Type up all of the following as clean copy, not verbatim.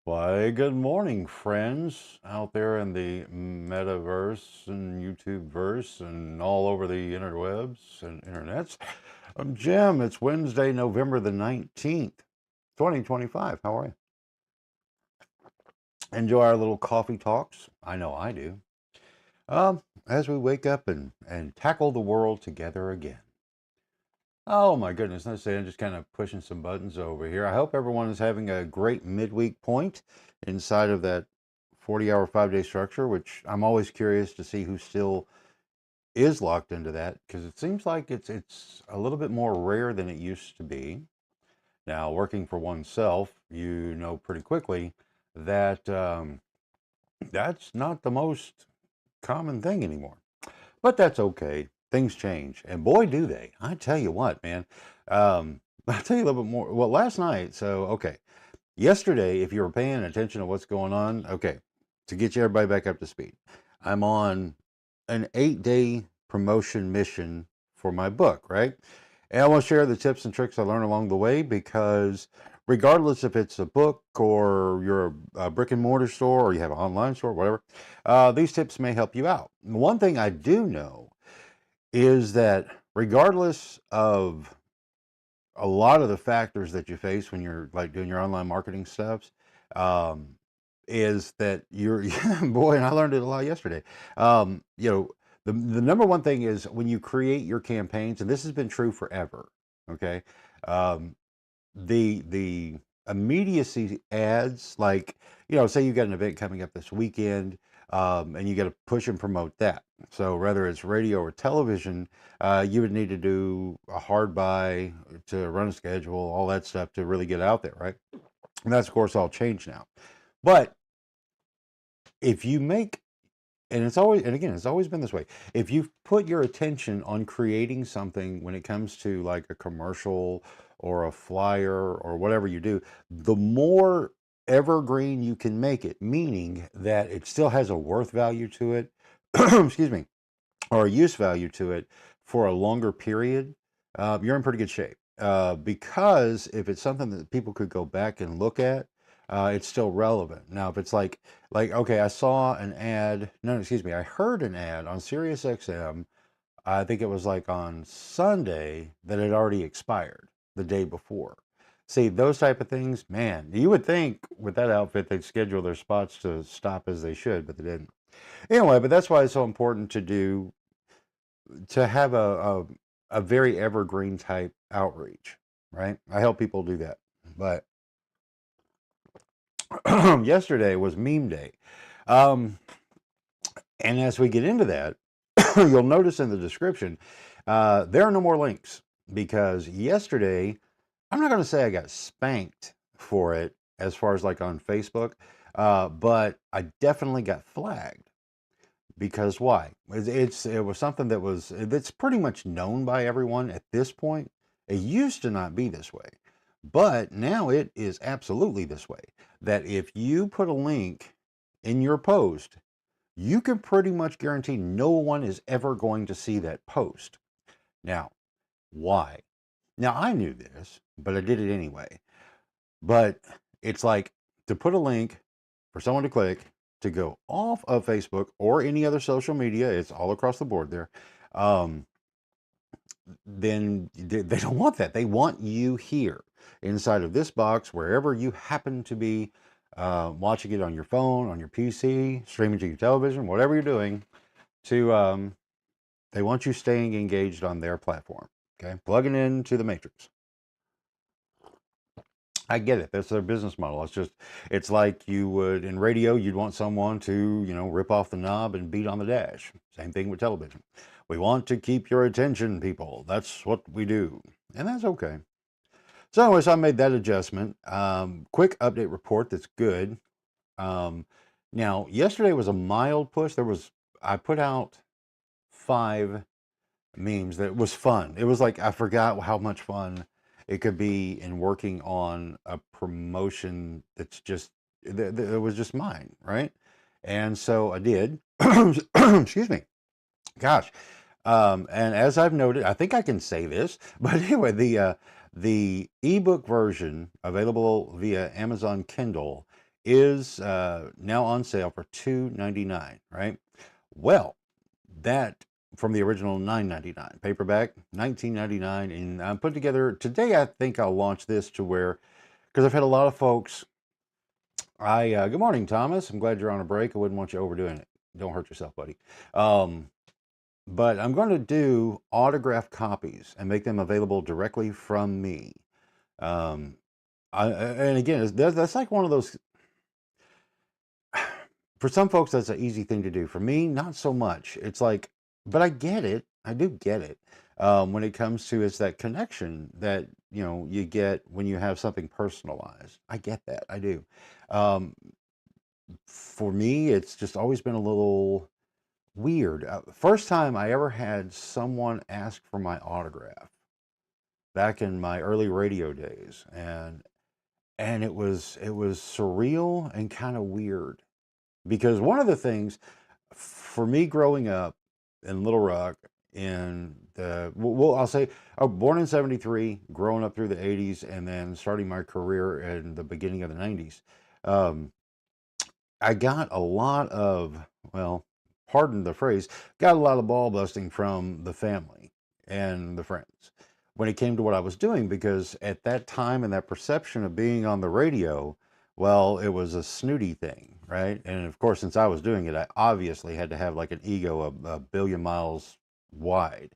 Why, good morning, friends out there in the metaverse and YouTube verse and all over the interwebs and internets. I'm Jim. It's Wednesday, November the 19th, 2025. How are you? Enjoy our little coffee talks? I know I do. As we wake up and tackle the world together again. Oh my goodness, let's say I'm just kind of pushing some buttons over here. I hope everyone is having a great midweek point inside of that 40-hour, 5-day structure, which I'm always curious to see who still is locked into that because it seems like it's a little bit more rare than it used to be. Now, working for oneself, you know pretty quickly that that's not the most common thing anymore. But that's okay. Things change, and boy, do they. I tell you what, man. I'll tell you a little bit more. Well, last night, so, okay. Yesterday, if you were paying attention to what's going on, okay, to get you everybody back up to speed, I'm on an 8-day promotion mission for my book, right? And I want to share the tips and tricks I learned along the way because regardless if it's a book or you're a brick and mortar store or you have an online store, whatever, these tips may help you out. One thing I do know is that regardless of a lot of the factors that you face when you're like doing your online marketing stuff, um, is that you're, boy, and I learned it a lot yesterday. You know, the number one thing is when you create your campaigns, and this has been true forever. Okay. Um, the immediacy ads, like, say you got an event coming up this weekend, and you got to push and promote that. So whether it's radio or television, you would need to do a hard buy to run a schedule, all that stuff to really get out there, right? And that's of course all changed now. But if you make, and it's always, and again, it's always been this way. If you put your attention on creating something when it comes to like a commercial or a flyer or whatever you do, the more evergreen you can make it, meaning that it still has a worth value to it, excuse me, or a use value to it for a longer period, you're in pretty good shape. Because if it's something that people could go back and look at, it's still relevant. Now, if it's like okay, I saw an ad. No, excuse me, I heard an ad on Sirius XM. I think it was like on Sunday that had already expired the day before. See, those type of things, man, you would think with that outfit they'd schedule their spots to stop as they should, but they didn't. Anyway, but that's why it's so important to have a very evergreen type outreach, right? I help people do that. But yesterday was meme day. Um, and as we get into that, you'll notice in the description, there are no more links because yesterday, I'm not going to say I got spanked for it as far as like on Facebook, but I definitely got flagged. Because why? It was something that's pretty much known by everyone at this point. It used to not be this way, but now it is absolutely this way. That if you put a link in your post, you can pretty much guarantee no one is ever going to see that post. Now, why? Now I knew this, but I did it anyway. But it's like to put a link for someone to click to go off of Facebook or any other social media, it's all across the board there. Um, then they don't want that. They want you here inside of this box, wherever you happen to be watching it on your phone, on your PC, streaming to your television, whatever you're doing. They want you staying engaged on their platform. Okay, plugging into the matrix. I get it. That's their business model. It's like you would in radio, you'd want someone to, rip off the knob and beat on the dash. Same thing with television. We want to keep your attention, people. That's what we do. And that's okay. So anyways, I made that adjustment. Quick update report that's good. Now, yesterday was a mild push. I put out 5 memes that was fun. It was like, I forgot how much fun it could be in working on a promotion that was just mine, right? And so I did. Excuse me. Gosh. And as I've noted, I think I can say this, but anyway, the ebook version available via Amazon Kindle is now on sale for $2.99, right? Well, that from the original $9.99 paperback, $19.99, and I'm put together today. I think I'll launch this to where, because I've had a lot of folks. Good morning, Thomas. I'm glad you're on a break. I wouldn't want you overdoing it. Don't hurt yourself, buddy. But I'm going to do autographed copies and make them available directly from me. Um, and again, that's like one of those. For some folks, that's an easy thing to do. For me, not so much. It's like, but I get it. I do get it. When it comes to it's that connection that you get when you have something personalized. I get that. I do. Um, for me, it's just always been a little weird. First time I ever had someone ask for my autograph back in my early radio days, and it was surreal and kind of weird because one of the things for me growing up in Little Rock in the well I'll say I was born in 73, growing up through the 80s, and then starting my career in the beginning of the 90s. um, I got a lot of, well, pardon the phrase, got a lot of ball busting from the family and the friends when it came to what I was doing, because at that time and that perception of being on the radio, well, it was a snooty thing, right? And of course, since I was doing it, I obviously had to have like an ego a billion miles wide.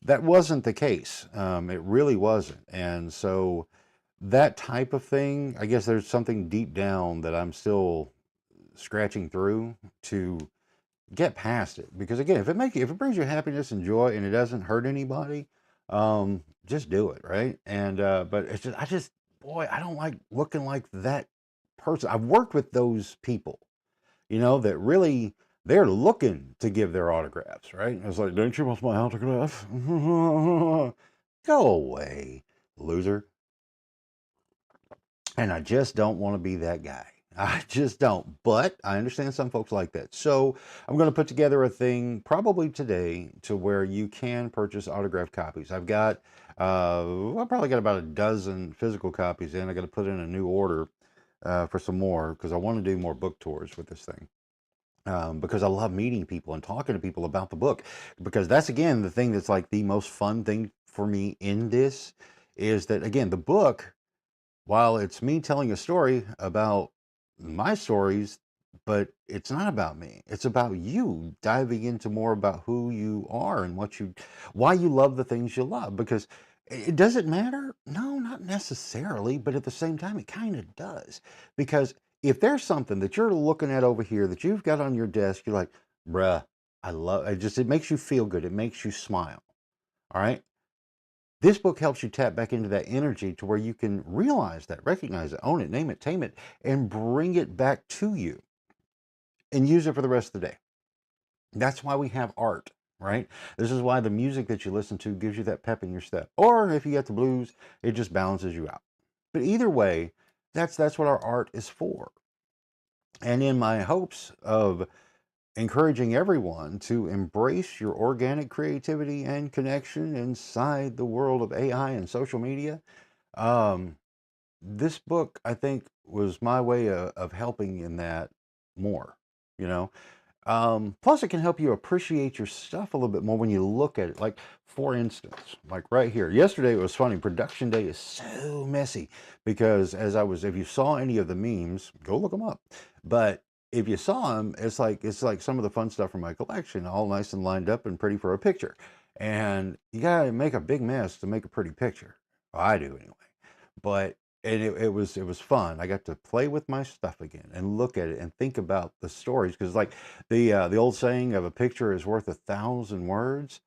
That wasn't the case. It really wasn't. And so that type of thing, I guess there's something deep down that I'm still scratching through to get past it. Because again, if it brings you happiness and joy and it doesn't hurt anybody, just do it, right? And but it's just boy, I don't like looking like that person. I've worked with those people, that really they're looking to give their autographs, right? And it's like, don't you want my autograph? Go away, loser. And I just don't want to be that guy. I just don't. But I understand some folks like that. So I'm going to put together a thing probably today to where you can purchase autographed copies. I've probably got about a dozen physical copies in. I got to put in a new order for some more because I want to do more book tours with this thing. Because I love meeting people and talking to people about the book. Because that's, again, the thing that's like the most fun thing for me in this is that, again, the book, while it's me telling a story about my stories, but it's not about me. It's about you diving into more about who you are and why you love the things you love. Because does it matter? No, not necessarily. But at the same time, it kind of does. Because if there's something that you're looking at over here that you've got on your desk, you're like, bruh, I love it. It makes you feel good. It makes you smile. All right. This book helps you tap back into that energy to where you can realize that, recognize it, own it, name it, tame it, and bring it back to you and use it for the rest of the day. That's why we have art, right? This is why the music that you listen to gives you that pep in your step. Or if you get the blues, it just balances you out. But either way, that's what our art is for. And in my hopes of encouraging everyone to embrace your organic creativity and connection inside the world of AI and social media, um, this book, I think, was my way of helping in that more, you know. Plus, it can help you appreciate your stuff a little bit more when you look at it. Like, for instance, like right here, yesterday it was funny. Production day is so messy because if you saw any of the memes, go look them up. But if you saw them, it's like some of the fun stuff from my collection, all nice and lined up and pretty for a picture. And you gotta make a big mess to make a pretty picture. Well, I do anyway. But it was fun. I got to play with my stuff again and look at it and think about the stories, because like the old saying of a picture is worth 1,000 words.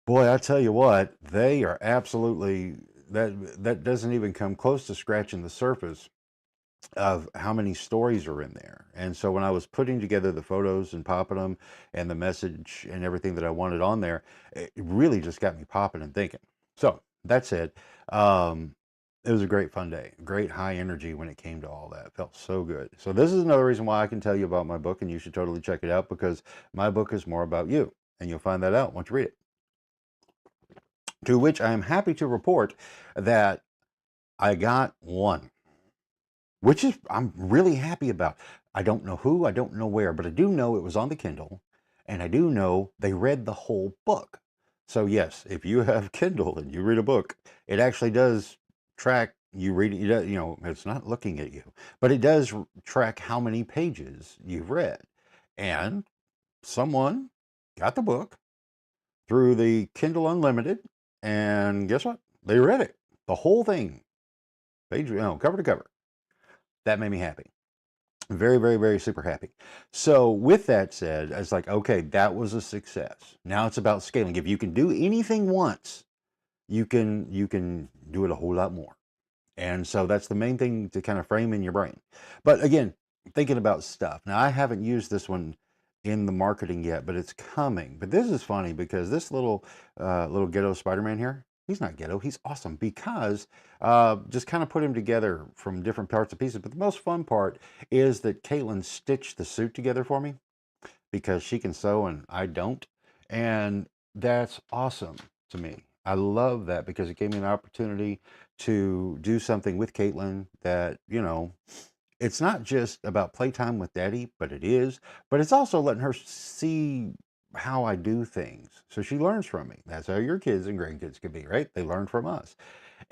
Boy, I tell you what, they are absolutely that doesn't even come close to scratching the surface of how many stories are in there. And so when I was putting together the photos and popping them and the message and everything that I wanted on there, it really just got me popping and thinking. So that said, it was a great fun day, great high energy when it came to all that. It felt so good. So this is another reason why I can tell you about my book, and you should totally check it out, because my book is more about you, and you'll find that out once you read it. To which I am happy to report that I got one. which is I'm really happy about. I don't know who, I don't know where, but I do know it was on the Kindle, and I do know they read the whole book. So yes, if you have Kindle and you read a book, it actually does track you reading. You know, it's not looking at you, but it does track how many pages you've read. And someone got the book through the Kindle Unlimited, and guess what? They read it, the whole thing, page, cover to cover. That made me happy. Very, very, very super happy. So with that said, it's like, okay, that was a success. Now it's about scaling. If you can do anything once, you can do it a whole lot more. And so that's the main thing to kind of frame in your brain. But again, thinking about stuff. Now I haven't used this one in the marketing yet, but it's coming. But this is funny because this little ghetto Spider-Man here, he's not ghetto, he's awesome because just kind of put him together from different parts and pieces. But the most fun part is that Caitlin stitched the suit together for me because she can sew and I don't. And that's awesome to me. I love that because it gave me an opportunity to do something with Caitlin that, it's not just about playtime with daddy, but it is. But it's also letting her see how I do things. So she learns from me. That's how your kids and grandkids can be, right? They learn from us.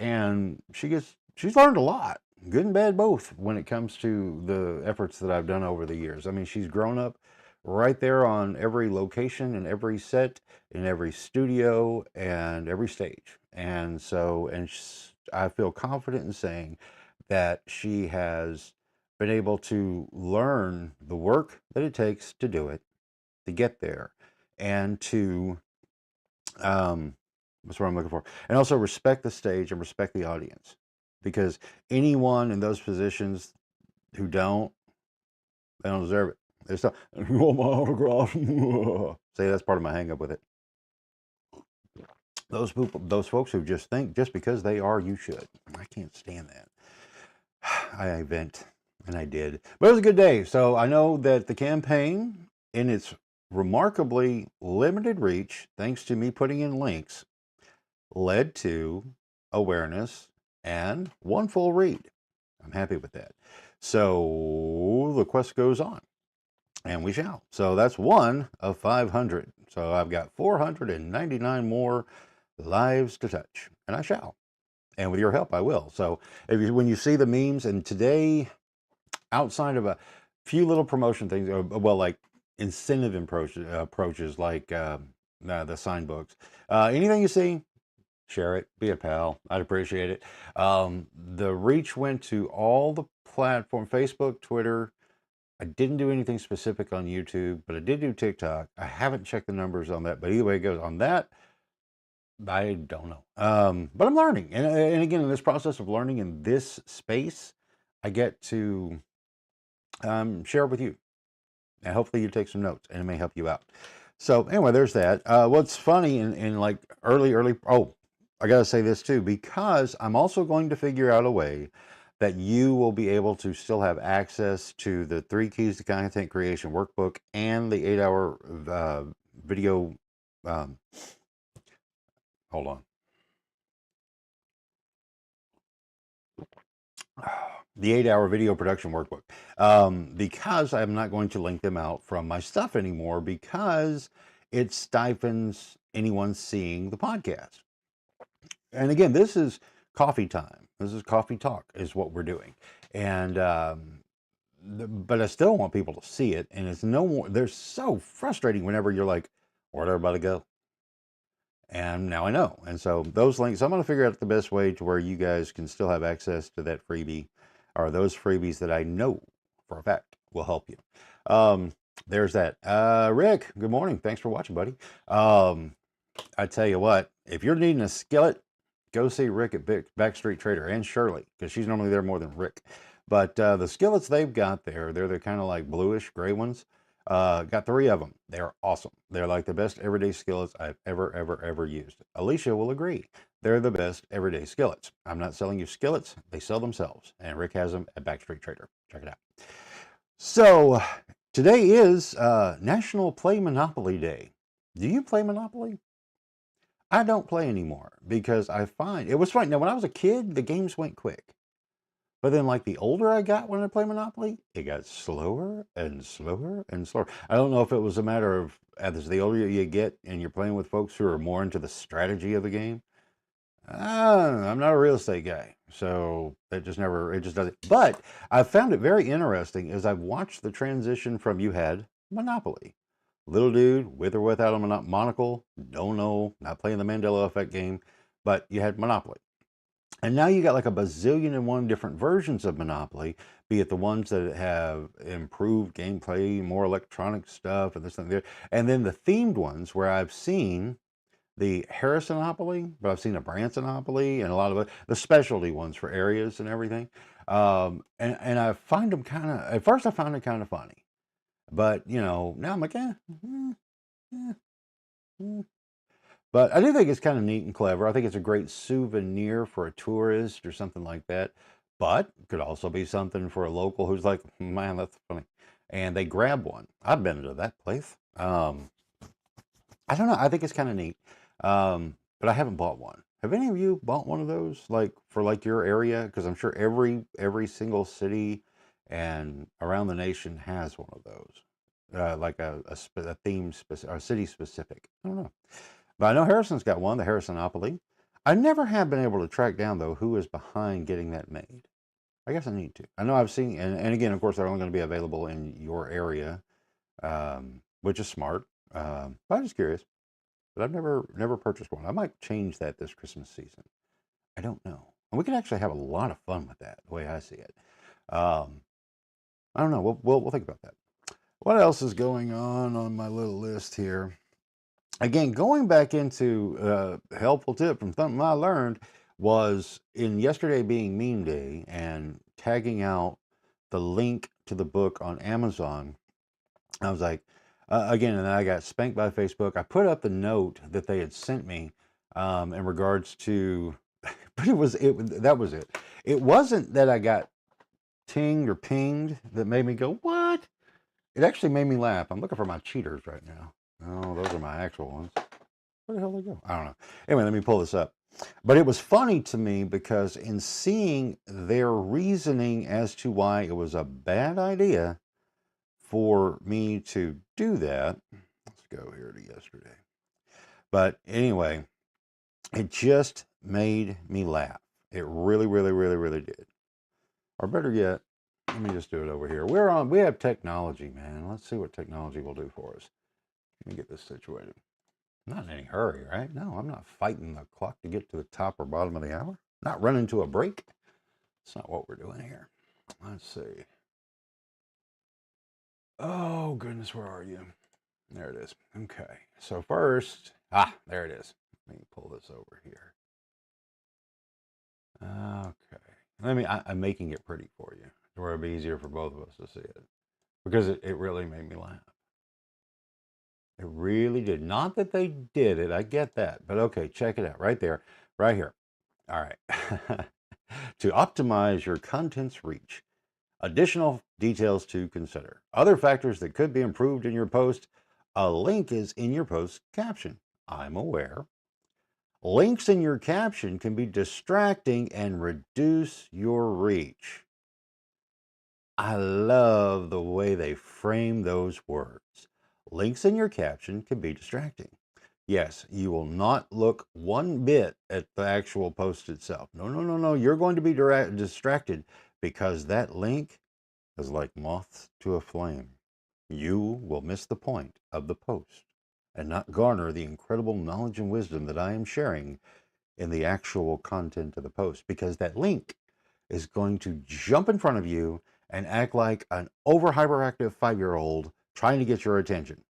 And she's learned a lot, good and bad both, when it comes to the efforts that I've done over the years. I mean, she's grown up right there on every location and every set in every studio and every stage. And so, I feel confident in saying that she has been able to learn the work that it takes to do it, to get there, and to that's what I'm looking for. And also respect the stage and respect the audience. Because anyone in those positions who don't, they don't deserve it. They still, you want my autograph? Say that's part of my hang up with it. Those people, those folks who just think just because they are, you should. I can't stand that. I vent, and I did. But it was a good day. So I know that the campaign, in its remarkably limited reach, thanks to me putting in links, led to awareness and one full read. I'm happy with that. So the quest goes on, and we shall. So that's one of 500. So I've got 499 more lives to touch, and I shall. And with your help, I will. So when you see the memes, and today, outside of a few little promotion things, well, like incentive approaches like the sign books, anything you see, share it, be a pal. I'd appreciate it. The reach went to all the platform, Facebook, Twitter. I didn't do anything specific on YouTube, but I did do TikTok. I haven't checked the numbers on that, but either way it goes on that, I don't know. But I'm learning. And again, in this process of learning in this space, I get to share with you. And hopefully you take some notes and it may help you out. So anyway, there's that. What's funny in like early, oh, I got to say this too, because I'm also going to figure out a way that you will be able to still have access to the 3 Keys to Content Creation workbook and the 8-hour video. Hold on. The 8-hour video production workbook, because I'm not going to link them out from my stuff anymore because it stifles anyone seeing the podcast. And again, this is coffee time. This is coffee talk is what we're doing. And, but I still want people to see it. And it's no more, they're so frustrating whenever you're like, where'd everybody go? And now I know. And so those links, I'm going to figure out the best way to where you guys can still have access to that freebie, or those freebies that I know for a fact will help you. There's that. Rick, good morning. Thanks for watching, buddy. I tell you what, if you're needing a skillet, go see Rick at Backstreet Trader, and Shirley, because she's normally there more than Rick. But the skillets they've got there, they're the kind of like bluish gray ones. Got 3 of them. They're awesome. They're like the best everyday skillets I've ever used. Alicia will agree. They're the best everyday skillets. I'm not selling you skillets. They sell themselves. And Rick has them at Backstreet Trader. Check it out. So today is National Play Monopoly Day. Do you play Monopoly? I don't play anymore because I find it was fun. Now, when I was a kid, the games went quick. But then, like, the older I got when I played Monopoly, it got slower and slower and slower. I don't know if it was a matter of as the older you get and you're playing with folks who are more into the strategy of the game. I'm not a real estate guy, so it just doesn't. But I found it very interesting as I've watched the transition from you had Monopoly, little dude with or without a monocle, don't know, not playing the Mandela effect game, but you had Monopoly. And now you got like a bazillion and one different versions of Monopoly, be it the ones that have improved gameplay, more electronic stuff, and this and that. And then the themed ones where I've seen the Harrisonopoly, but I've seen a Bransonopoly and a lot of the specialty ones for areas and everything. And I find them kind of, at first I found it kind of funny, but now I'm like, eh, eh. But I do think it's kind of neat and clever. I think it's a great souvenir for a tourist or something like that. But it could also be something for a local who's like, man, that's funny. And they grab one. I've been to that place. I don't know. I think it's kind of neat. But I haven't bought one. Have any of you bought one of those, like for like your area? Because I'm sure every single city and around the nation has one of those, like a theme specific, or city specific. I don't know. But I know Harrison's got one, the Harrisonopoly. I never have been able to track down, though, who is behind getting that made. I guess I need to. I know I've seen, and again, of course, they're only going to be available in your area, which is smart. But I'm just curious. But I've never purchased one. I might change that this Christmas season. I don't know. And we could actually have a lot of fun with that, the way I see it. Um, I don't know. We'll think about that. What else is going on my little list here? Again, going back into helpful tip from something I learned was in yesterday being meme day and tagging out the link to the book on Amazon. I was like, again, and then I got spanked by Facebook. I put up the note that they had sent me in regards to, but that was it. It wasn't that I got tinged or pinged that made me go, what? It actually made me laugh. I'm looking for my cheaters right now. Oh, those are my actual ones. Where the hell did they go? I don't know. Anyway, let me pull this up. But it was funny to me because in seeing their reasoning as to why it was a bad idea for me to do that, let's go here to yesterday. But anyway, it just made me laugh. It really, really, really, really did. Or better yet, let me just do it over here. We have technology, man. Let's see what technology will do for us. Let me get this situated. Not in any hurry, right? No, I'm not fighting the clock to get to the top or bottom of the hour. Not running to a break. That's not what we're doing here. Let's see. Oh, goodness, where are you? There it is. Okay. So first, there it is. Let me pull this over here. Okay. I'm making it pretty for you, where it'll be easier for both of us to see it. Because it really made me laugh. It really did. Not that they did it, I get that. But okay, check it out. Right there, right here. All right. To optimize your content's reach, additional details to consider. Other factors that could be improved in your post. A link is in your post caption. I'm aware. Links in your caption can be distracting and reduce your reach. I love the way they frame those words. Links in your caption can be distracting. Yes, you will not look one bit at the actual post itself. No, no, no, no. You're going to be distracted because that link is like moths to a flame. You will miss the point of the post and not garner the incredible knowledge and wisdom that I am sharing in the actual content of the post because that link is going to jump in front of you and act like an over hyperactive 5-year-old trying to get your attention.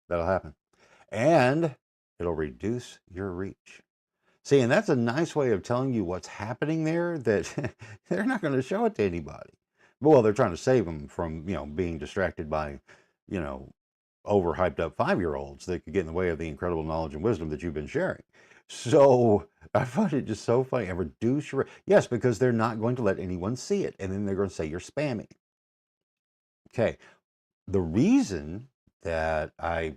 That'll happen. And it'll reduce your reach. See, and that's a nice way of telling you what's happening there that they're not going to show it to anybody. Well, they're trying to save them from, being distracted by, overhyped up 5-year-olds that could get in the way of the incredible knowledge and wisdom that you've been sharing. So I find it just so funny. And reduce your, yes, because they're not going to let anyone see it. And then they're going to say you're spamming. Okay. The reason that I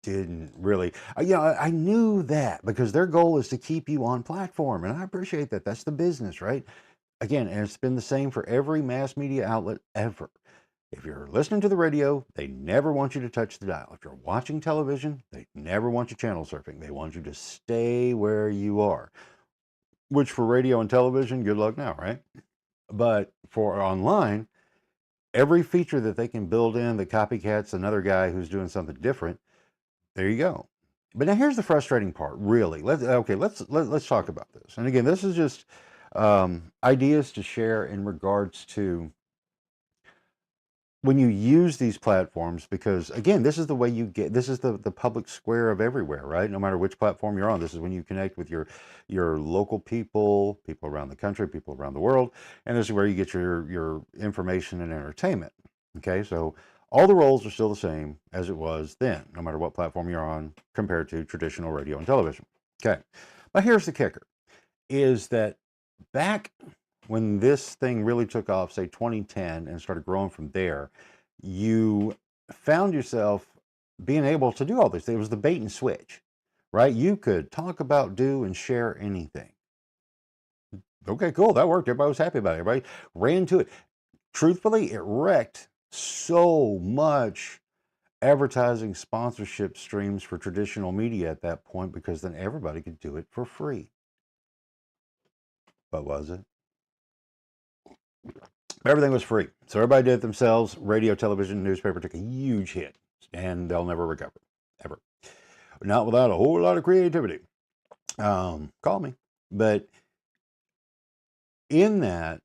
didn't really, I knew that because their goal is to keep you on platform. And I appreciate that. That's the business, right? Again, and it's been the same for every mass media outlet ever. If you're listening to the radio, they never want you to touch the dial. If you're watching television, they never want you channel surfing. They want you to stay where you are, which for radio and television, good luck now, right? But for online, every feature that they can build in that copycats another guy who's doing something different, there you go. But now here's the frustrating part, really. Let's talk about this. And again, this is just ideas to share in regards to when you use these platforms, because again, this is the way you get, this is the public square of everywhere, right? No matter which platform you're on, this is when you connect with your local people around the country, people around the world, and this is where you get your information and entertainment. Okay, so all the roles are still the same as it was then, no matter what platform you're on, compared to traditional radio and television. Okay, but here's the kicker, is that back when this thing really took off, say 2010, and started growing from there, you found yourself being able to do all this. It was the bait and switch, right? You could talk about, do, and share anything. Okay, cool, that worked. Everybody was happy about it. Everybody ran to it. Truthfully, it wrecked so much advertising sponsorship streams for traditional media at that point, because then everybody could do it for free. But was it? Everything was free. So everybody did it themselves. Radio, television, newspaper took a huge hit, and they'll never recover, ever. Not without a whole lot of creativity. Call me. But in that,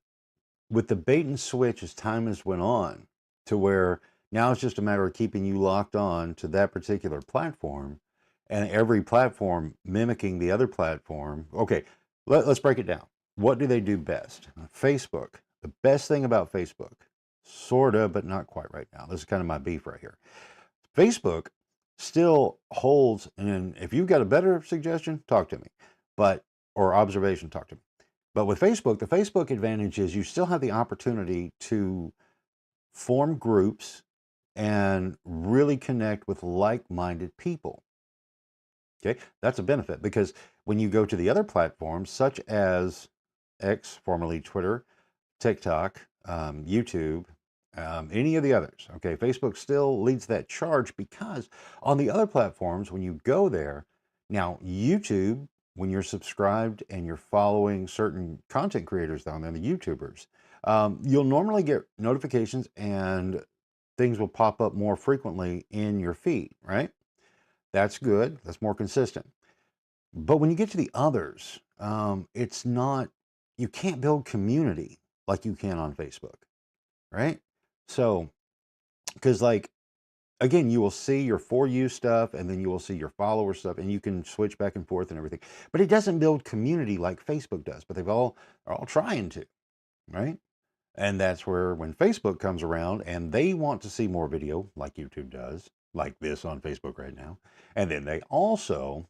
with the bait and switch as time has went on, to where now it's just a matter of keeping you locked on to that particular platform, and every platform mimicking the other platform. Okay, let's break it down. What do they do best? Facebook. The best thing about Facebook, sort of, but not quite right now. This is kind of my beef right here. Facebook still holds, and if you've got a better suggestion, talk to me, or observation, talk to me. But with Facebook, the Facebook advantage is you still have the opportunity to form groups and really connect with like-minded people. Okay, that's a benefit, because when you go to the other platforms, such as X, formerly Twitter, TikTok, YouTube, any of the others, okay, Facebook still leads that charge, because on the other platforms, when you go there, now YouTube, when you're subscribed and you're following certain content creators down there, the YouTubers, you'll normally get notifications and things will pop up more frequently in your feed, right? That's good. That's more consistent. But when you get to the others, it's not, you can't build community like you can on Facebook, right? So, because like, again, you will see your For You stuff, and then you will see your follower stuff, and you can switch back and forth and everything. But it doesn't build community like Facebook does, but they're all trying to, right? And that's where, when Facebook comes around and they want to see more video like YouTube does, like this on Facebook right now, and then they also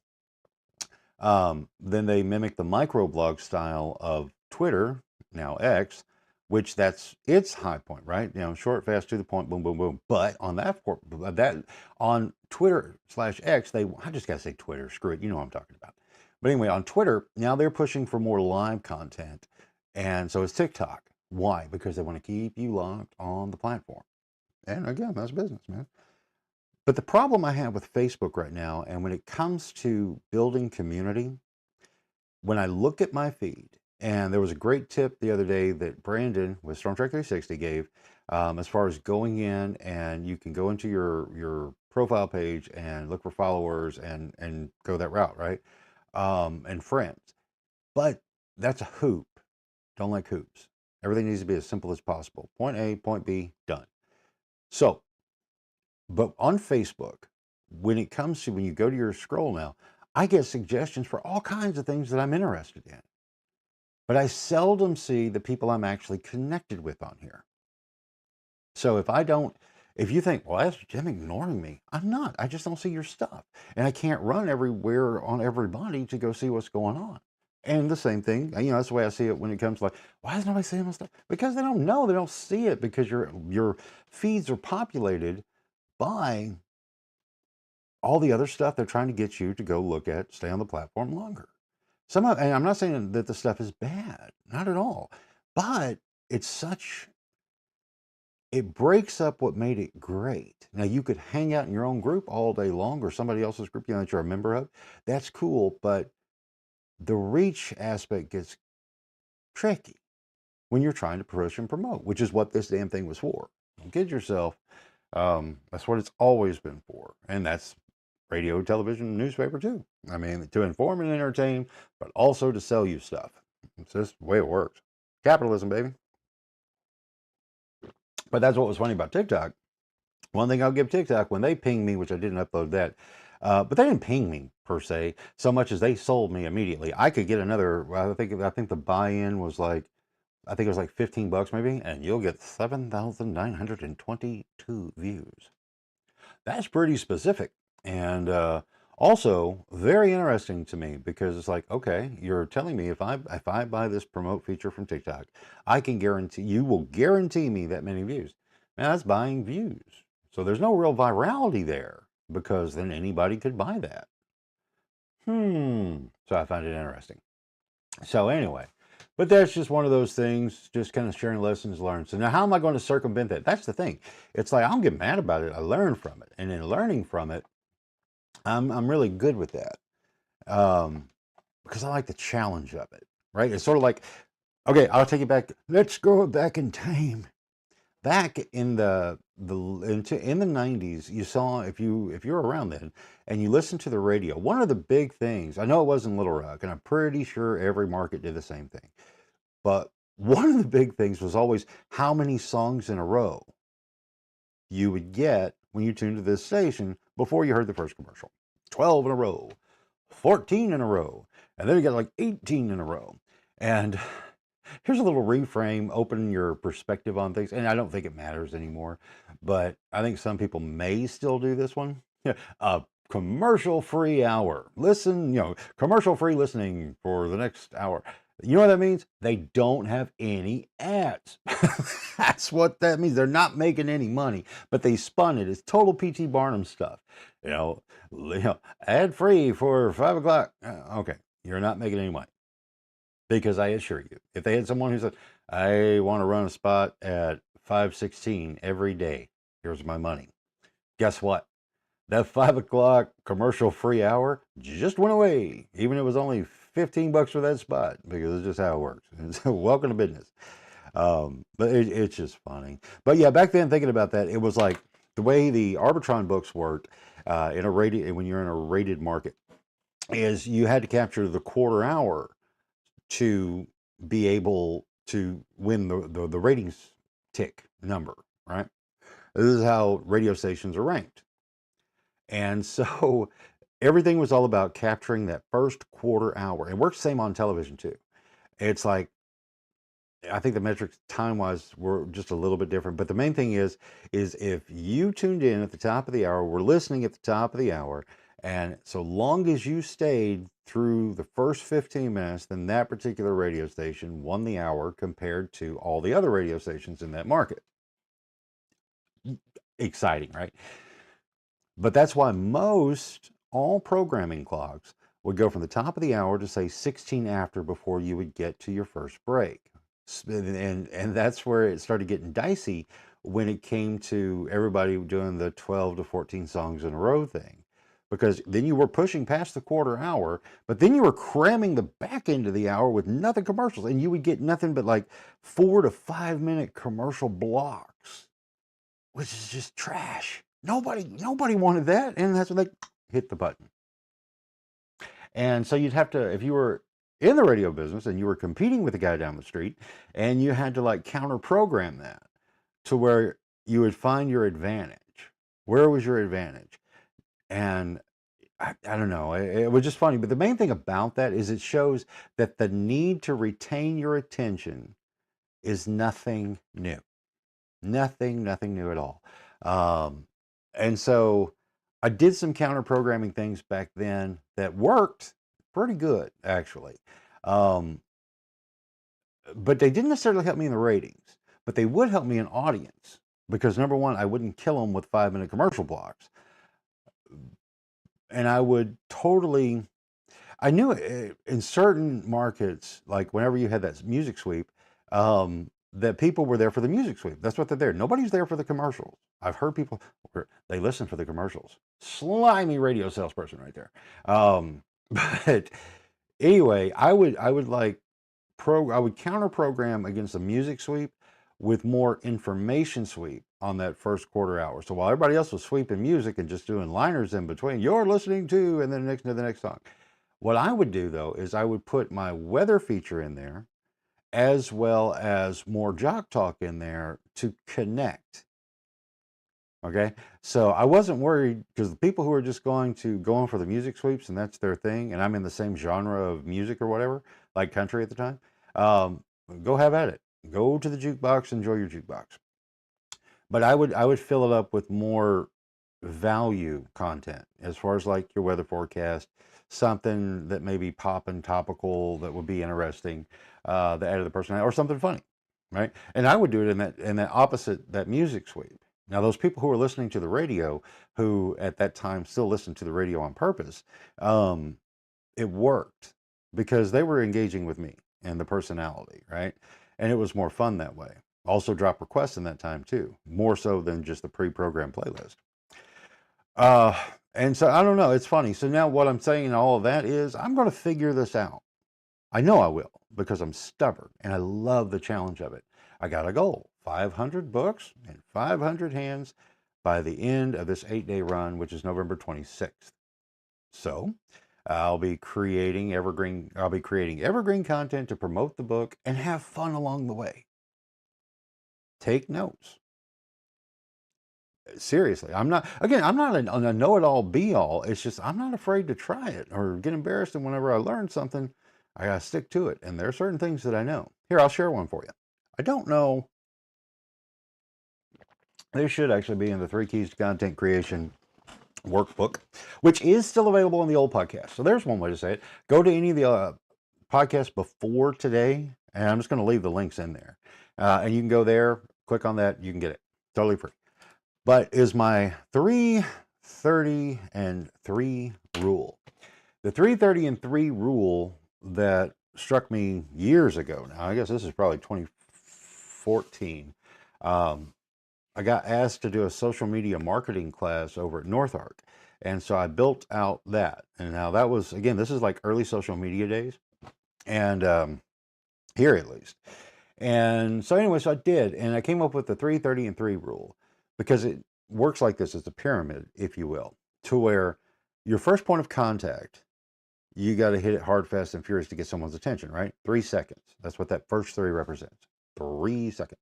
then they mimic the microblog style of Twitter, now X, which that's its high point, right? You know, short, fast, to the point, boom, boom, boom. But on that on Twitter/X, I just gotta say Twitter, screw it, you know what I'm talking about. But anyway, on Twitter, now they're pushing for more live content. And so is TikTok. Why? Because they want to keep you locked on the platform. And again, that's business, man. But the problem I have with Facebook right now, and when it comes to building community, when I look at my feed, and there was a great tip the other day that Brandon with Storm Trek 360 gave, as far as going in, and you can go into your profile page and look for followers and go that route, right? And friends. But that's a hoop. Don't like hoops. Everything needs to be as simple as possible. Point A, point B, done. So, but on Facebook, when it comes to, when you go to your scroll now, I get suggestions for all kinds of things that I'm interested in. But I seldom see the people I'm actually connected with on here. So if you think, well, that's Jim ignoring me, I'm not. I just don't see your stuff. And I can't run everywhere on everybody to go see what's going on. And the same thing, you know, that's the way I see it when it comes to, like, why is nobody seeing my stuff? Because they don't know, they don't see it, because your feeds are populated by all the other stuff they're trying to get you to go look at, stay on the platform longer. And I'm not saying that the stuff is bad, not at all. but it's such, it breaks up what made it great. Now, you could hang out in your own group all day long or somebody else's group, that you're a member of. That's cool, but the reach aspect gets tricky when you're trying to push and promote, which is what this damn thing was for. Don't kid yourself. That's what it's always been for. And that's radio, television, newspaper too. I mean, to inform and entertain, but also to sell you stuff. It's just the way it works. Capitalism, baby. But that's what was funny about TikTok. One thing I'll give TikTok, when they pinged me, which I didn't upload that, but they didn't ping me per se, so much as they sold me immediately. I could get another. Well, I think the buy-in was like, I think it was like $15 maybe, and you'll get 7,922 views. That's pretty specific, and also very interesting to me, because it's like, okay, you're telling me if I buy this promote feature from TikTok, I can guarantee, you will guarantee me that many views. Now that's buying views, so there's no real virality there, because then anybody could buy that. So I find it interesting. So anyway, but that's just one of those things, just kind of sharing lessons learned. So now how am I going to circumvent that? That's the thing. It's like, I don't get mad about it. I learn from it. And in learning from it, I'm really good with that. Because I like the challenge of it, right? It's sort of like, okay, I'll take you back. Let's go back in time. Back in in the 90s, you saw, if you're around then and you listened to the radio, one of the big things, I know it was in Little Rock, and I'm pretty sure every market did the same thing, but one of the big things was always how many songs in a row you would get when you tuned to this station before you heard the first commercial. 12 in a row, 14 in a row, and then you got like 18 in a row. And here's a little reframe, open your perspective on things. And I don't think it matters anymore, but I think some people may still do this one. Yeah, a commercial-free hour. Listen, commercial-free listening for the next hour. You know what that means? They don't have any ads. That's what that means. They're not making any money, but they spun it. It's total P.T. Barnum stuff. Ad free for 5 o'clock. Okay, you're not making any money. Because I assure you, if they had someone who said, I want to run a spot at 5:16 every day, here's my money. Guess what? That 5 o'clock commercial free hour just went away. Even if it was only $15 for that spot, because it's just how it works. So welcome to business. But it's just funny. But yeah, back then, thinking about that, it was like the way the Arbitron books worked in a rated, when you're in a rated market, is you had to capture the quarter hour to be able to win the ratings tick number, right? This is how radio stations are ranked. And so everything was all about capturing that first quarter hour. It works the same on television too. It's like, I think the metrics time-wise were just a little bit different, but the main thing is if you tuned in at the top of the hour, we're listening at the top of the hour, and so long as you stayed through the first 15 minutes, then that particular radio station won the hour compared to all the other radio stations in that market. Exciting, right? But that's why all programming clocks would go from the top of the hour to say 16 after before you would get to your first break. And that's where it started getting dicey when it came to everybody doing the 12 to 14 songs in a row thing, because then you were pushing past the quarter hour, but then you were cramming the back end of the hour with nothing commercials, and you would get nothing but like 4 to 5 minute commercial blocks, which is just trash. Nobody wanted that, and that's when they hit the button. And so you'd have to, if you were in the radio business and you were competing with the guy down the street, and you had to like counter program that to where you would find your advantage. Where was your advantage? And I don't know, it was just funny. But the main thing about that is it shows that the need to retain your attention is nothing new. Nothing new at all. And so I did some counter programming things back then that worked pretty good, actually. But they didn't necessarily help me in the ratings, but they would help me in audience, because number one, I wouldn't kill them with 5 minute commercial blocks. And I would totally, I knew in certain markets, like whenever you had that music sweep, that people were there for the music sweep. That's what they're there. Nobody's there for the commercials. I've heard people where they listen for the commercials. Slimy radio salesperson right there. But anyway, I would like I would counter program against the music sweep with more information sweep on that first quarter hour. So while everybody else was sweeping music and just doing liners in between, you're listening to, and then next to the next song. What I would do though is I would put my weather feature in there as well as more jock talk in there to connect. Okay. So I wasn't worried because the people who are just going for the music sweeps and that's their thing, and I'm in the same genre of music or whatever, like country at the time, um, go have at it. Go to the jukebox, enjoy your jukebox. But I would fill it up with more value content as far as like your weather forecast, something that may be popping topical that would be interesting, that added the personality or something funny, right? And I would do it in that opposite that music sweep. Now those people who are listening to the radio, who at that time still listened to the radio on purpose, um, it worked because they were engaging with me and the personality, right? And it was more fun that way. Also drop requests in that time too, more so than just the pre-programmed playlist. Uh, and so I don't know, it's funny. So now what I'm saying in all of that is I'm going to figure this out. I know I will because I'm stubborn and I love the challenge of it. I got a goal, 500 books in 500 hands by the end of this 8-day run, which is November 26th. So I'll be creating evergreen content to promote the book and have fun along the way. Take notes. Seriously, I'm not a know-it-all be-all. It's just I'm not afraid to try it or get embarrassed, and whenever I learn something, I gotta stick to it. And there are certain things that I know. Here, I'll share one for you. I don't know. This should actually be in the 3 Keys to Content Creation workbook, which is still available on the old podcast. So there's one way to say it. Go to any of the podcasts before today, and I'm just going to leave the links in there. And you can go there, click on that, you can get it totally free. But is my 3, 30, and 3 rule. The 3, 30, and 3 rule that struck me years ago. Now, I guess this is probably 2014. I got asked to do a social media marketing class over at North Arc. And so I built out that. And now that was, again, this is like early social media days. And here at least. And so anyway, so I did. And I came up with the 3, 30, and 3 rule because it works like this. It's a pyramid, if you will, to where your first point of contact, you got to hit it hard, fast, and furious to get someone's attention, right? 3 seconds. That's what that first 3 represents. 3 seconds.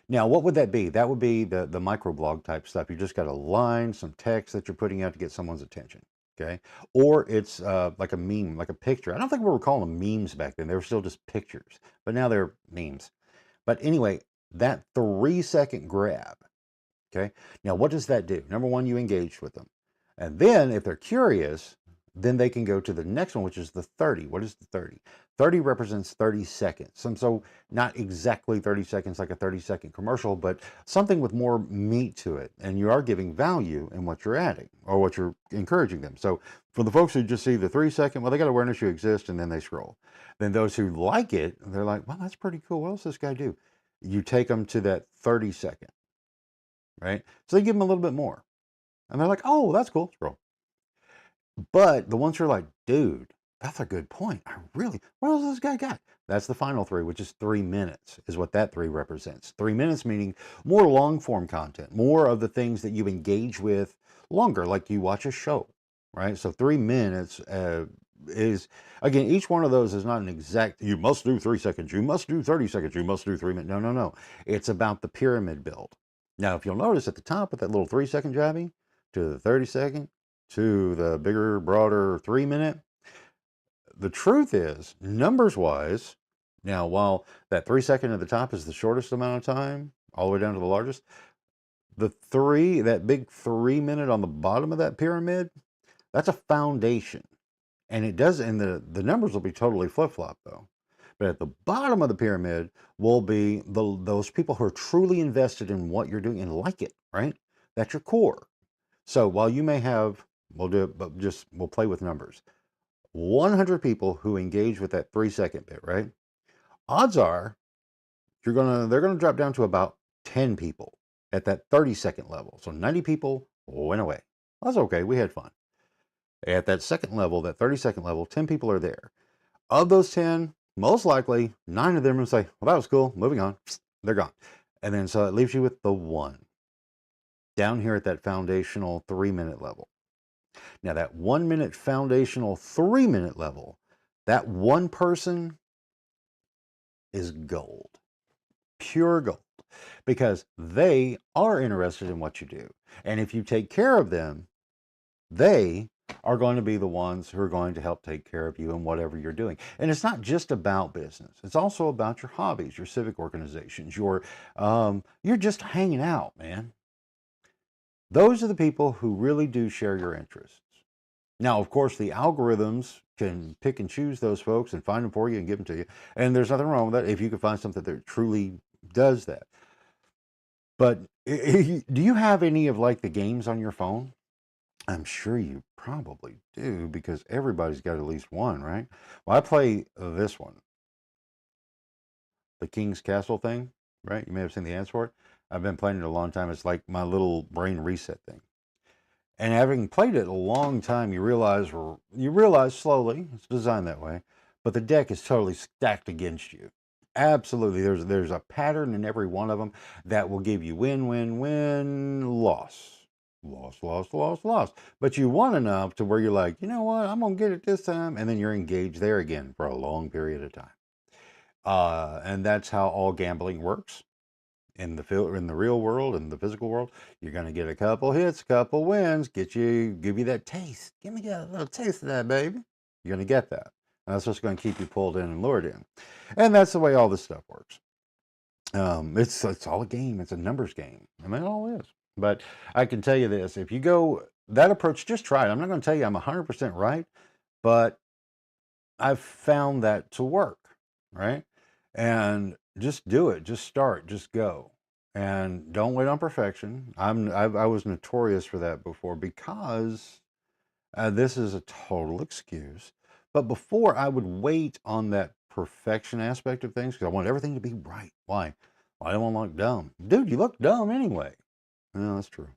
Now, what would that be? That would be the microblog type stuff. You just got a line, some text that you're putting out to get someone's attention, okay? Or it's like a meme, like a picture. I don't think we were calling them memes back then. They were still just pictures, but now they're memes. But anyway, that 3-second grab, okay? Now, what does that do? Number one, you engaged with them. And then if they're curious, then they can go to the next one, which is the 30. What is the 30? 30 represents 30 seconds. And so not exactly 30 seconds like a 30-second commercial, but something with more meat to it. And you are giving value in what you're adding or what you're encouraging them. So for the folks who just see the 3-second, well, they got awareness you exist, and then they scroll. Then those who like it, they're like, well, that's pretty cool. What else does this guy do? You take them to that 30-second, right? So they give them a little bit more. And they're like, oh, that's cool. Scroll. But the ones who are like, dude, that's a good point. What else has this guy got? That's the final 3, which is 3 minutes, is what that 3 represents. 3 minutes meaning more long form content, more of the things that you engage with longer, like you watch a show, right? So 3 minutes is, again, each one of those is not an exact, you must do 3 seconds, you must do 30 seconds, you must do 3 minutes. No, no, no. It's about the pyramid build. Now, if you'll notice at the top with that little 3-second jabbing to the 30-second, to the bigger, broader 3-minute. The truth is, numbers wise, now while that 3-second at the top is the shortest amount of time, all the way down to the largest, that big 3-minute on the bottom of that pyramid, that's a foundation. And it does, and the numbers will be totally flip-flop though. But at the bottom of the pyramid will be those people who are truly invested in what you're doing and like it, right? That's your core. So while you may have, we'll do it, but we'll play with numbers. 100 people who engage with that 3-second bit, right? Odds are they're gonna drop down to about 10 people at that 30-second level. So 90 people went away. That's okay. We had fun. At that second level, that 30-second level, 10 people are there. Of those 10, most likely 9 of them will say, well, that was cool. Moving on. They're gone. And then so it leaves you with the one down here at that foundational 3-minute level. Now, that 1 minute foundational 3-minute level, that one person is gold, pure gold, because they are interested in what you do. And if you take care of them, they are going to be the ones who are going to help take care of you in whatever you're doing. And it's not just about business. It's also about your hobbies, your civic organizations, you're just hanging out, man. Those are the people who really do share your interests. Now, of course, the algorithms can pick and choose those folks and find them for you and give them to you. And there's nothing wrong with that if you can find something that truly does that. But do you have any of like the games on your phone? I'm sure you probably do because everybody's got at least one, right? Well, I play this one, the King's Castle thing, right? You may have seen the ads for it. I've been playing it a long time. It's like my little brain reset thing. And having played it a long time, you realize slowly, it's designed that way, but the deck is totally stacked against you. Absolutely. There's a pattern in every one of them that will give you win, win, win, loss. Loss, loss, loss, loss. But you won enough to where you're like, you know what, I'm gonna get it this time, and then you're engaged there again for a long period of time. And that's how all gambling works in the real world, in the physical world. You're going to get a couple hits, a couple wins, give you that taste. Give me a little taste of that, baby. You're going to get that. And that's what's going to keep you pulled in and lured in. And that's the way all this stuff works. It's all a game. It's a numbers game. I mean, it all is. But I can tell you this: if you go that approach, just try it. I'm not going to tell you I'm 100% right, but I've found that to work, right? And just do it. Just start. Just go. And don't wait on perfection. I was notorious for that before because this is a total excuse. But before I would wait on that perfection aspect of things because I want everything to be right. Why? Well, I don't want to look dumb. Dude, you look dumb anyway. No, that's true.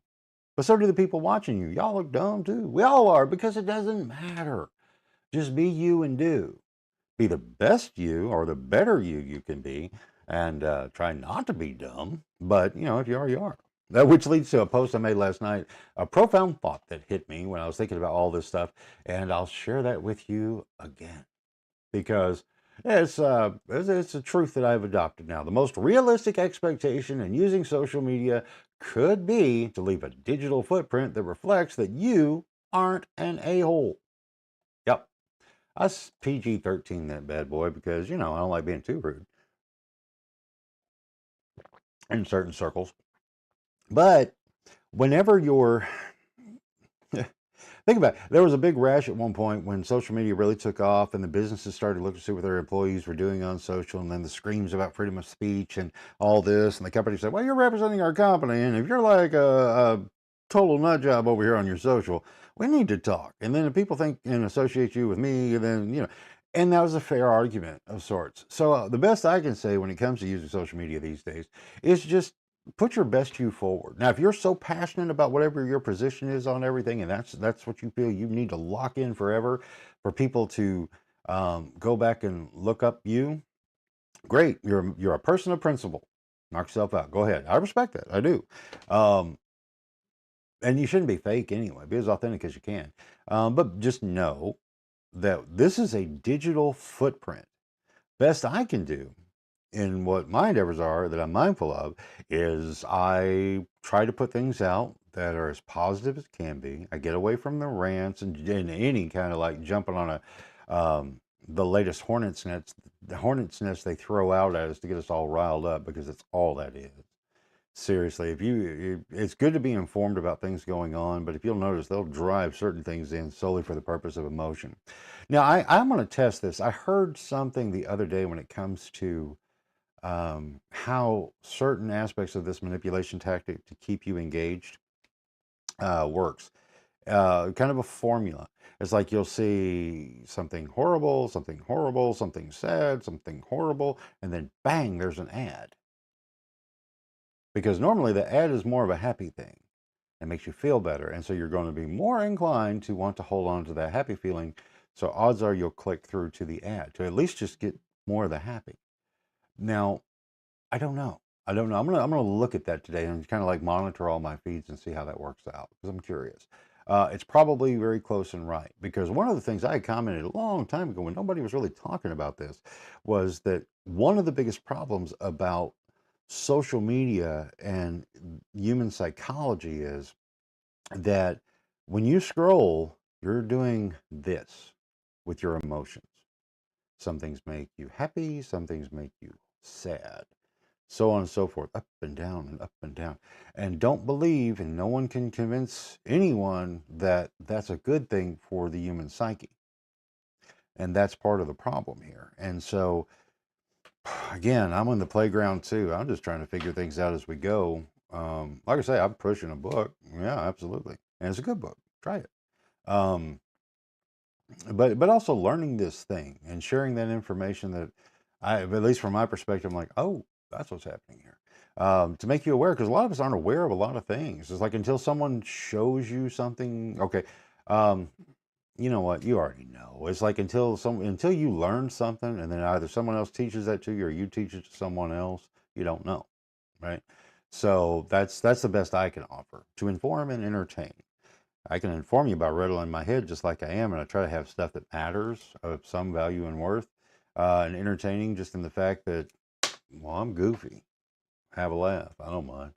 But so do the people watching you. Y'all look dumb too. We all are because it doesn't matter. Just be you and do. Be the best you or the better you can be, and try not to be dumb. But if you are, you are. That which leads to a post I made last night, a profound thought that hit me when I was thinking about all this stuff, and I'll share that with you again because it's a truth that I've adopted now. The most realistic expectation in using social media could be to leave a digital footprint that reflects that you aren't an a-hole. Yep. I PG-13 that bad boy because, I don't like being too rude in certain circles. But whenever you're, think about it, there was a big rash at one point when social media really took off and the businesses started looking to see what their employees were doing on social, and then the screams about freedom of speech and all this. And the company said, well, you're representing our company. And if you're like a total nut job over here on your social, we need to talk. And then if people think and associate you with me, then, and that was a fair argument of sorts. So the best I can say when it comes to using social media these days is just put your best you forward. Now, if you're so passionate about whatever your position is on everything, and that's what you feel you need to lock in forever for people to go back and look up you, great. You're a person of principle. Knock yourself out. Go ahead. I respect that. I do. And you shouldn't be fake anyway. Be as authentic as you can. But just know that this is a digital footprint. Best I can do in what my endeavors are that I'm mindful of is I try to put things out that are as positive as can be. I get away from the rants and any kind of like jumping on the latest the hornet's nest they throw out at us to get us all riled up because it's all that is. Seriously, it's good to be informed about things going on, but if you'll notice, they'll drive certain things in solely for the purpose of emotion. Now, I'm going to test this. I heard something the other day when it comes to how certain aspects of this manipulation tactic to keep you engaged works. kind of a formula. It's like you'll see something horrible, something horrible, something sad, something horrible, and then bang, there's an ad. Because normally the ad is more of a happy thing. It makes you feel better. And so you're going to be more inclined to want to hold on to that happy feeling. So odds are you'll click through to the ad to at least just get more of the happy. Now, I don't know. I don't know. I'm gonna look at that today and kind of like monitor all my feeds and see how that works out because I'm curious. It's probably very close and right because one of the things I had commented a long time ago when nobody was really talking about this was that one of the biggest problems about social media and human psychology is that when you scroll, you're doing this with your emotions. Some things make you happy, some things make you sad, so on and so forth, up and down and up and down. And don't believe, and no one can convince anyone that that's a good thing for the human psyche. And that's part of the problem here. And so, again, I'm on the playground too. I'm just trying to figure things out as we go. Like I say, I'm pushing a book. Yeah, absolutely. And it's a good book. Try it. Um, but also learning this thing and sharing that information that at least from my perspective, I'm like, oh, that's what's happening here. To make you aware, because a lot of us aren't aware of a lot of things. It's like until someone shows you something, okay, um, you know what, you already know. It's like until you learn something and then either someone else teaches that to you or you teach it to someone else, you don't know, right? So that's the best I can offer to inform and entertain. I can inform you about riddling my head just like I am, and I try to have stuff that matters of some value and worth, and entertaining just in the fact that, well, I'm goofy. Have a laugh. I don't mind.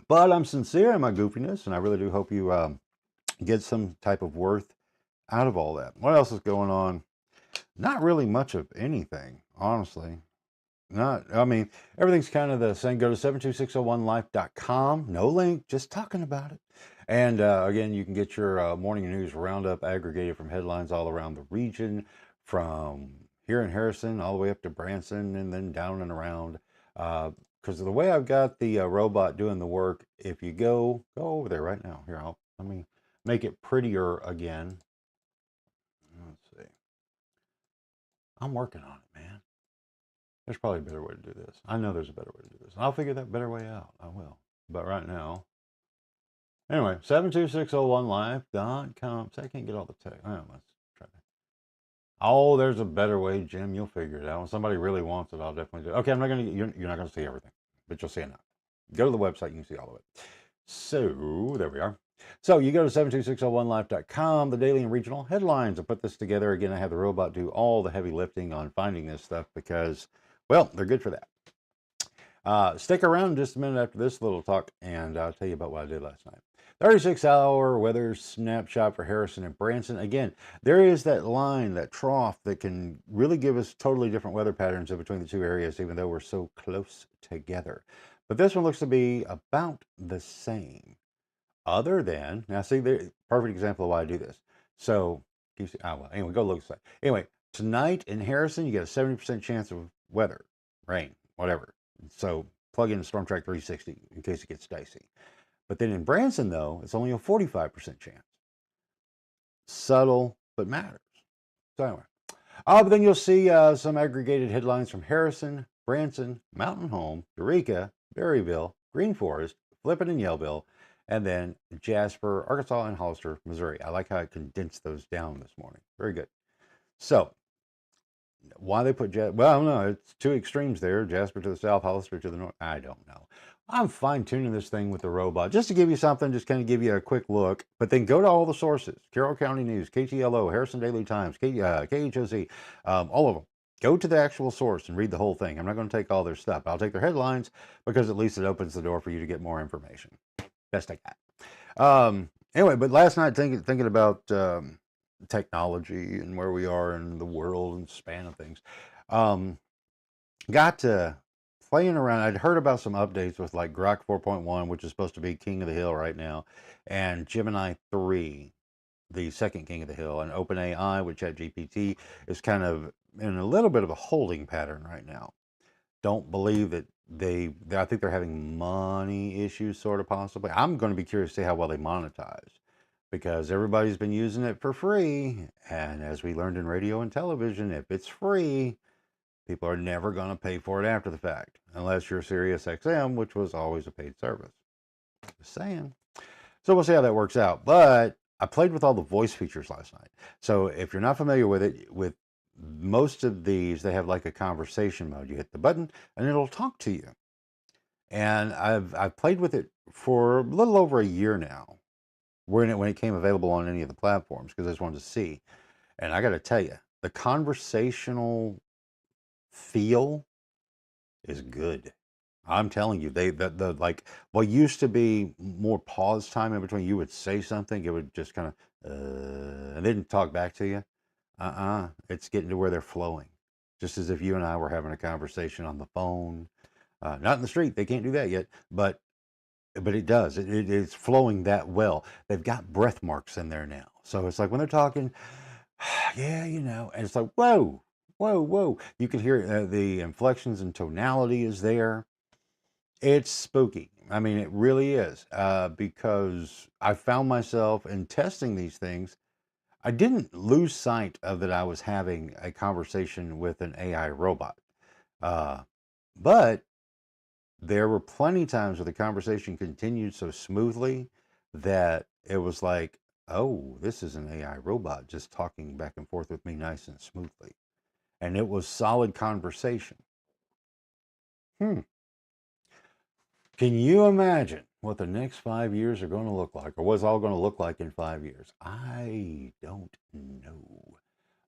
But I'm sincere in my goofiness, and I really do hope you get some type of worth out of all that. What else is going on? Not really much of anything, honestly. Not, I mean, everything's kind of the same. Go to 72601life.com. No link, just talking about it. And again, you can get your morning news roundup aggregated from headlines all around the region, from here in Harrison all the way up to Branson and then down and around. Because of the way I've got the robot doing the work, if you go over there right now. Here, let me make it prettier again. Let's see. I'm working on it, man. There's probably a better way to do this. I know there's a better way to do this. I'll figure that better way out. I will. But right now, anyway, 72601life.com. See, I can't get all the text. Oh, let's try that. Oh, there's a better way, Jim. You'll figure it out. When somebody really wants it, I'll definitely do it. Okay, I'm not going to, you're not going to see everything, but you'll see enough. Go to the website, you can see all of it. So, there we are. So, you go to 72601life.com, the daily and regional headlines. I put this together. Again, I have the robot do all the heavy lifting on finding this stuff because, well, they're good for that. Stick around just a minute after this little talk, and I'll tell you about what I did last night. 36-hour weather snapshot for Harrison and Branson. Again, there is that line, that trough that can really give us totally different weather patterns in between the two areas, even though we're so close together. But this one looks to be about the same. Other than, now see, there, perfect example of why I do this. So, you see, well, anyway, go look at the site. Anyway, tonight in Harrison, you get a 70% chance of weather, rain, whatever. So plug in Storm Track 360 in case it gets dicey. But then in Branson, though, it's only a 45% chance. Subtle, but matters. So anyway, but then you'll see some aggregated headlines from Harrison, Branson, Mountain Home, Eureka, Berryville, Green Forest, Flippin and Yellville, and then Jasper, Arkansas, and Hollister, Missouri. I like how I condensed those down this morning. Very good. So why they put well, I don't know. It's two extremes there. Jasper to the south, Hollister to the north. I don't know. I'm fine tuning this thing with the robot just to give you something, just kind of give you a quick look. But then go to all the sources: Carroll County News, KTLO, Harrison Daily Times, KHOZ, all of them. Go to the actual source and read the whole thing. I'm not going to take all their stuff. I'll take their headlines because at least it opens the door for you to get more information. Best I got. Anyway, but last night thinking about technology and where we are in the world and span of things. Got to playing around. I'd heard about some updates with like Grok 4.1, which is supposed to be king of the hill right now, and Gemini 3, the second king of the hill, and OpenAI with ChatGPT is kind of in a little bit of a holding pattern right now. Don't believe that I think they're having money issues, sort of possibly. I'm going to be curious to see how well they monetize because everybody's been using it for free. And as we learned in radio and television, if it's free, people are never going to pay for it after the fact, unless you're Sirius XM, which was always a paid service. Just saying. So we'll see how that works out. But I played with all the voice features last night. So if you're not familiar with it, with most of these, they have like a conversation mode. You hit the button and it'll talk to you. And I've played with it for a little over a year now, when it came available on any of the platforms, because I just wanted to see. And I got to tell you, the conversational feel is good. I'm telling you, the like what used to be more pause time in between, you would say something, it would just kind of and then talk back to you. It's getting to where they're flowing, just as if you and I were having a conversation on the phone. Not in the street, they can't do that yet, but it does. It's flowing that well. They've got breath marks in there now, so it's like when they're talking, yeah, and it's like whoa, whoa, whoa. You can hear the inflections and tonality is there. It's spooky. I mean, it really is, because I found myself in testing these things. I didn't lose sight of that I was having a conversation with an AI robot. Uh, but there were plenty times where the conversation continued so smoothly that it was like, oh, this is an AI robot just talking back and forth with me nice and smoothly. And it was solid conversation. Hmm. Can you imagine what the next 5 years are going to look like, or what's all going to look like in 5 years? I don't know.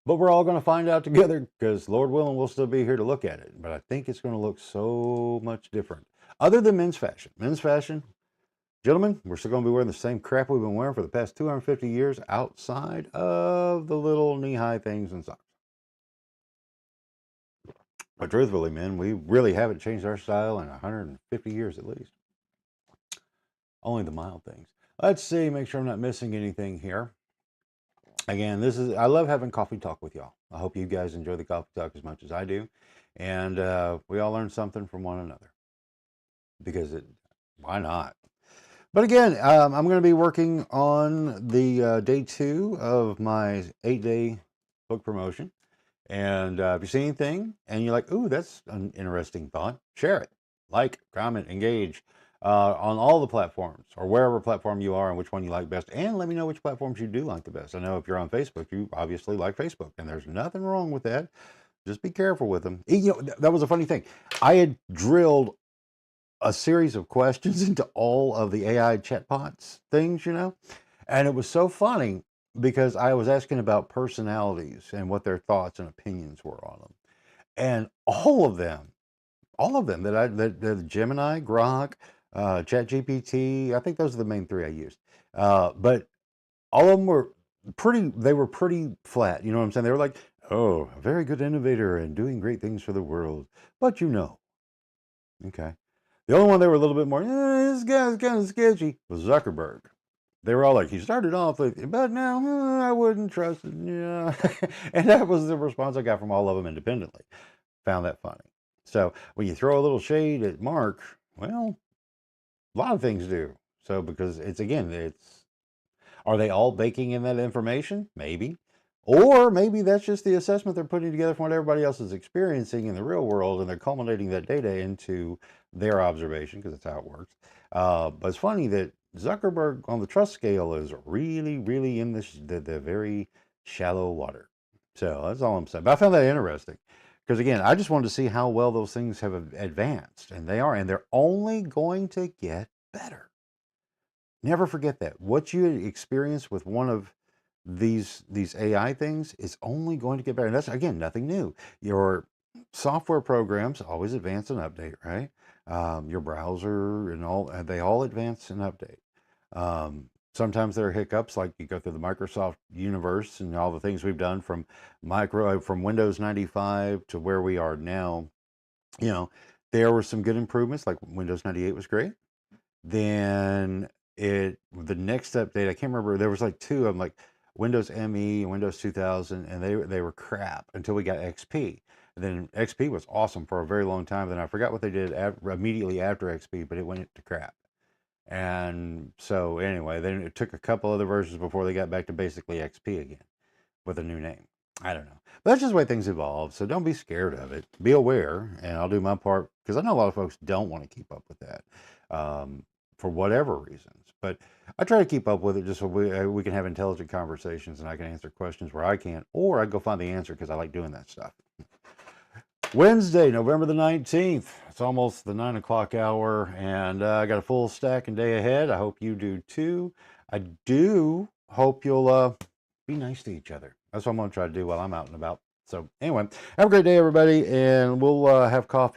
But we're all going to find out together because, Lord willing, we'll still be here to look at it. But I think it's going to look so much different. Other than men's fashion. Men's fashion, gentlemen, we're still going to be wearing the same crap we've been wearing for the past 250 years outside of the little knee-high things and socks. But truthfully, men, we really haven't changed our style in 150 years at least. Only the mild things. Let's see, make sure I'm not missing anything here. Again, I love having coffee talk with y'all. I hope you guys enjoy the coffee talk as much as I do. And we all learn something from one another. Because why not? But again, I'm going to be working on the day 2 of my 8-day book promotion. And if you see anything and you're like, ooh, that's an interesting thought, share it. Like, comment, engage on all the platforms or wherever platform you are and which one you like best. And let me know which platforms you do like the best. I know if you're on Facebook, you obviously like Facebook. And there's nothing wrong with that. Just be careful with them. That was a funny thing. I had drilled a series of questions into all of the AI chatbots things, and it was so funny because I was asking about personalities and what their thoughts and opinions were on them. And all of them that Gemini, Grok, ChatGPT, I think those are the main 3 I used. But all of them they were pretty flat. You know what I'm saying? They were like, oh, a very good innovator and doing great things for the world. But okay. The only one they were a little bit more, this guy's kind of sketchy, was Zuckerberg. They were all like, he started off with, but now I wouldn't trust it. Yeah. And that was the response I got from all of them independently. Found that funny. So when you throw a little shade at Mark, well, a lot of things do. So because are they all baking in that information? Maybe. Or maybe that's just the assessment they're putting together from what everybody else is experiencing in the real world, and they're culminating that data into their observation, because that's how it works. But it's funny that Zuckerberg on the trust scale is really, really in the very shallow water. So that's all I'm saying. But I found that interesting. Because again, I just wanted to see how well those things have advanced, and they are, and they're only going to get better. Never forget that. What you experience with one of these AI things is only going to get better. And that's, again, nothing new. Your software programs always advance and update, right? Your browser and all, they all advance and update. Sometimes there are hiccups, like you go through the Microsoft universe and all the things we've done from Windows 95 to where we are now. There were some good improvements, like Windows 98 was great. Then the next update, I can't remember, there was like 2 of them, like Windows ME and Windows 2000, and they were crap until we got XP. And then XP was awesome for a very long time. Then I forgot what they did immediately after XP, but it went to crap. And so anyway, then it took a couple other versions before they got back to basically XP again with a new name. I don't know. But that's just the way things evolve. So don't be scared of it. Be aware, and I'll do my part because I know a lot of folks don't want to keep up with that for whatever reasons. But I try to keep up with it just so we can have intelligent conversations and I can answer questions where I can't, or I go find the answer because I like doing that stuff. Wednesday, November the 19th. It's almost the 9 o'clock hour, and I got a full stack and day ahead. I hope you do too. I do hope you'll be nice to each other. That's what I'm going to try to do while I'm out and about. So anyway, have a great day, everybody, and we'll have coffee.